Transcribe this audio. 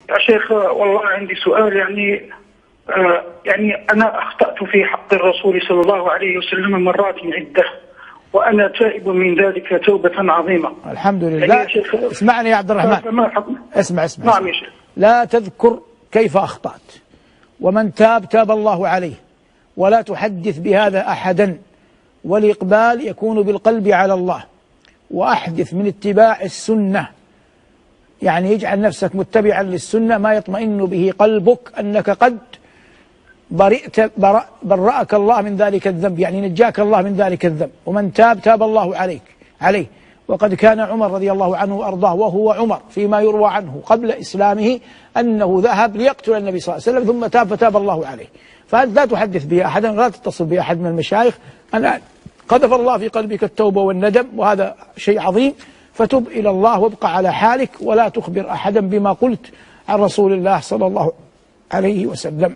يا شيخ والله عندي سؤال. يعني أنا أخطأت في حق الرسول صلى الله عليه وسلم مرات عدة، وأنا تائب من ذلك توبة عظيمة. الحمد لله. اسمعني يا عبد الرحمن، اسمع. نعم يا شيخ. لا تذكر كيف أخطأت، ومن تاب تاب الله عليه، ولا تحدث بهذا أحدا، والإقبال يكون بالقلب على الله، وأحدث من اتباع السنة، يعني يجعل نفسك متبعا للسنة ما يطمئن به قلبك أنك قد برأك الله من ذلك الذنب، يعني نجاك الله من ذلك الذنب. ومن تاب تاب الله عليه. وقد كان عمر رضي الله عنه وأرضاه، وهو عمر فيما يروى عنه قبل إسلامه أنه ذهب ليقتل النبي صلى الله عليه وسلم ثم تاب فتاب الله عليه. فأنت لا تحدث به أحدا، لا تتصل بأحد من المشايخ. أنا قذف الله في قلبك التوبة والندم، وهذا شيء عظيم، فتب إلى الله وابقى على حالك، ولا تخبر أحدا بما قلت عن رسول الله صلى الله عليه وسلم.